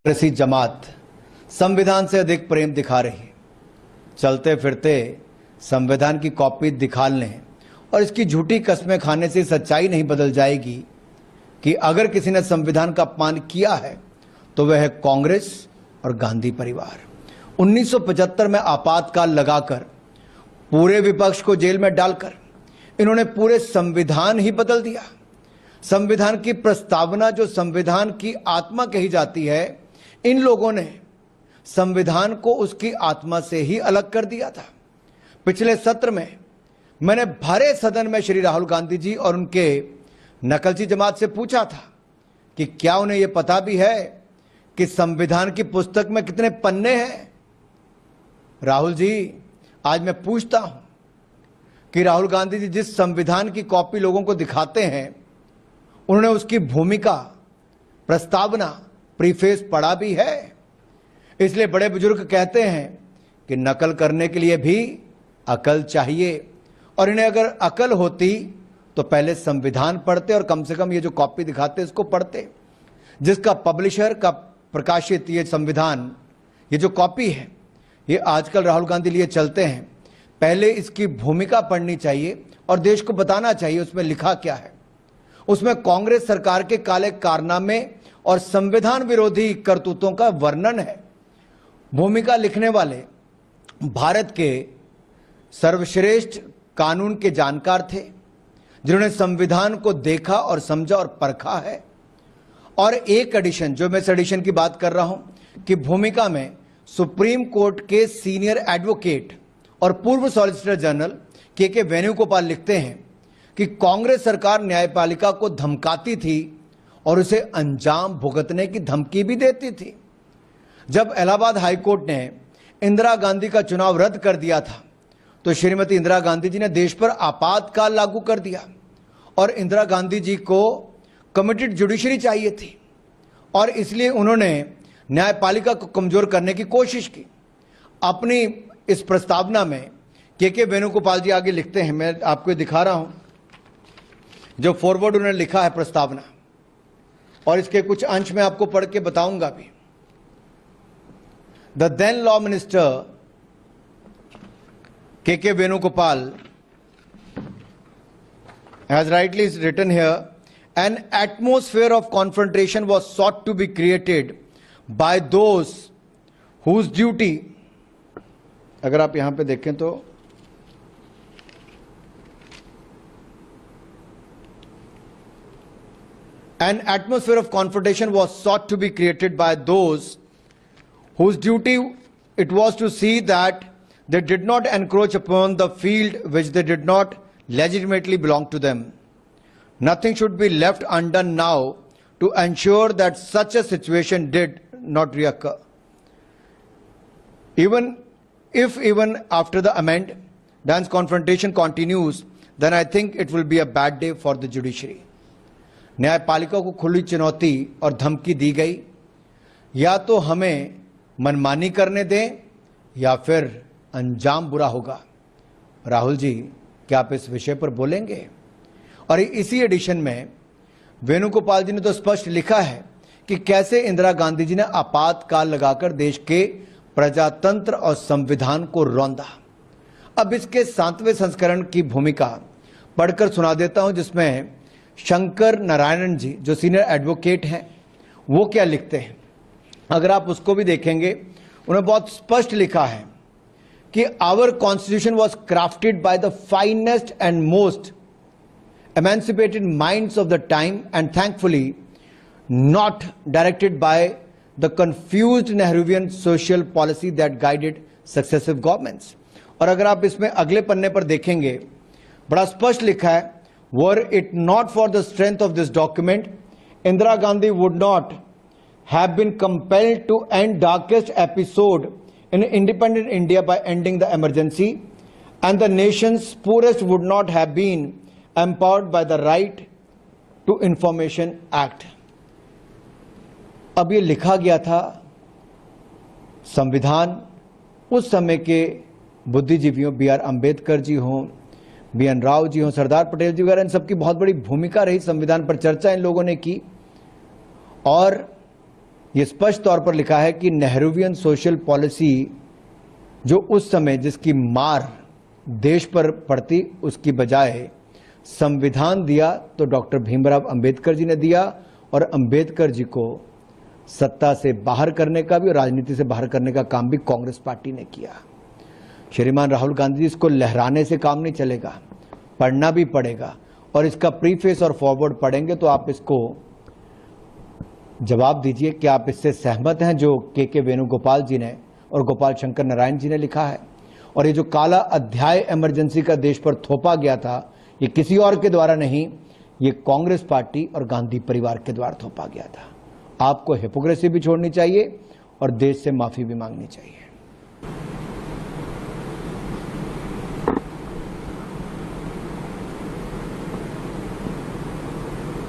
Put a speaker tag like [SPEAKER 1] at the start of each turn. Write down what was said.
[SPEAKER 1] कांग्रेसी जमात संविधान से अधिक प्रेम दिखा रही है। चलते फिरते संविधान की कॉपी दिखाने और इसकी झूठी कस्में खाने से सच्चाई नहीं बदल जाएगी कि अगर किसी ने संविधान का अपमान किया है तो वह है कांग्रेस और गांधी परिवार। 1975 में आपातकाल लगाकर पूरे विपक्ष को जेल में डालकर इन्होंने पूरे संविधान ही बदल दिया। संविधान की प्रस्तावना जो संविधान की आत्मा कही जाती है, इन लोगों ने संविधान को उसकी आत्मा से ही अलग कर दिया था। पिछले सत्र में मैंने भरे सदन में श्री राहुल गांधी जी और उनके नकलची जमात से पूछा था कि क्या उन्हें यह पता भी है कि संविधान की पुस्तक में कितने पन्ने हैं। राहुल जी, आज मैं पूछता हूं कि राहुल गांधी जी जिस संविधान की कॉपी लोगों को दिखाते हैं, उन्होंने उसकी भूमिका, प्रस्तावना, प्रीफेस पढ़ा भी है। इसलिए बड़े बुजुर्ग कहते हैं कि नकल करने के लिए भी अकल चाहिए, और इन्हें अगर अकल होती तो पहले संविधान पढ़ते और कम से कम ये जो कॉपी दिखाते इसको पढ़ते। जिसका पब्लिशर का प्रकाशित ये संविधान, ये जो कॉपी है, ये आजकल राहुल गांधी लिए चलते हैं। पहले इसकी भूमिका पढ़नी चाहिए और देश को बताना चाहिए उसमें लिखा क्या है। उसमें कांग्रेस सरकार के काले कारनामे और संविधान विरोधी करतूतों का वर्णन है। भूमिका लिखने वाले भारत के सर्वश्रेष्ठ कानून के जानकार थे, जिन्होंने संविधान को देखा और समझा और परखा है। और एक एडिशन, जो मैं इस एडिशन की बात कर रहा हूं, कि भूमिका में सुप्रीम कोर्ट के सीनियर एडवोकेट और पूर्व सॉलिसिटर जनरल के वेणुगोपाल लिखते हैं कि कांग्रेस सरकार न्यायपालिका को धमकाती थी और उसे अंजाम भुगतने की धमकी भी देती थी। जब इलाहाबाद हाईकोर्ट ने इंदिरा गांधी का चुनाव रद्द कर दिया था तो श्रीमती इंदिरा गांधी जी ने देश पर आपातकाल लागू कर दिया, और इंदिरा गांधी जी को कमिटेड जुडिशरी चाहिए थी, और इसलिए उन्होंने न्यायपालिका को कमजोर करने की कोशिश की। अपनी इस प्रस्तावना में के वेणुगोपाल जी आगे लिखते हैं, मैं आपको दिखा रहा हूं जो फॉरवर्ड उन्होंने लिखा है प्रस्तावना, और इसके कुछ अंश मैं आपको पढ़ के बताऊंगा भी। द देन लॉ मिनिस्टर के Venugopal has rightly written here, an atmosphere of confrontation was sought to be created by those whose duty, अगर आप यहां पे देखें तो an atmosphere of confrontation was sought to be created by those whose duty it was to see that they did not encroach upon the field which they did not legitimately belong to them. Nothing should be left undone now to ensure that such a situation did not reoccur. Even after the amend, dance confrontation continues, then I think it will be a bad day for the judiciary. न्यायपालिका को खुली चुनौती और धमकी दी गई, या तो हमें मनमानी करने दें या फिर अंजाम बुरा होगा। राहुल जी, क्या आप इस विषय पर बोलेंगे? और इसी एडिशन में वेणुगोपाल जी ने तो स्पष्ट लिखा है कि कैसे इंदिरा गांधी जी ने आपातकाल लगाकर देश के प्रजातंत्र और संविधान को रौंदा। अब इसके 7वें संस्करण की भूमिका पढ़कर सुना देता हूं, जिसमें शंकर नारायणन जी जो सीनियर एडवोकेट हैं वो क्या लिखते हैं। अगर आप उसको भी देखेंगे, उन्होंने बहुत स्पष्ट लिखा है कि our constitution was crafted by the finest and most emancipated minds of the time and thankfully not directed by the confused Nehruvian social policy that guided successive governments. और अगर आप इसमें अगले पन्ने पर देखेंगे, बड़ा स्पष्ट लिखा है, were it not for the strength of this document, Indira Gandhi would not have been compelled to end darkest episode in independent India by ending the emergency, and the nation's poorest would not have been empowered by the right to information act. अब ये लिखा गया था, संविधान उस समय के बुद्धिजीवियों, बी.आर. अंबेडकर जी हों, बी.एन. राव जी हों, सरदार पटेल जी वगैरह, इन सबकी बहुत बड़ी भूमिका रही। संविधान पर चर्चा इन लोगों ने की, और ये स्पष्ट तौर पर लिखा है कि नेहरूवियन सोशल पॉलिसी जो उस समय जिसकी मार देश पर पड़ती, उसकी बजाय संविधान दिया तो डॉक्टर भीमराव अंबेडकर जी ने दिया, और अंबेडकर जी को सत्ता से बाहर करने का भी और राजनीति से बाहर करने का काम भी कांग्रेस पार्टी ने किया। श्रीमान राहुल गांधी जी, इसको लहराने से काम नहीं चलेगा, पढ़ना भी पड़ेगा, और इसका प्रीफेस और फॉरवर्ड पढ़ेंगे तो आप इसको जवाब दीजिए कि आप इससे सहमत हैं जो के वेणुगोपाल जी ने और गोपाल शंकर नारायण जी ने लिखा है। और ये जो काला अध्याय इमरजेंसी का देश पर थोपा गया था, ये किसी और के द्वारा नहीं, ये कांग्रेस पार्टी और गांधी परिवार के द्वारा थोपा गया था। आपको हिपोक्रेसी भी छोड़नी चाहिए और देश से माफी भी मांगनी चाहिए।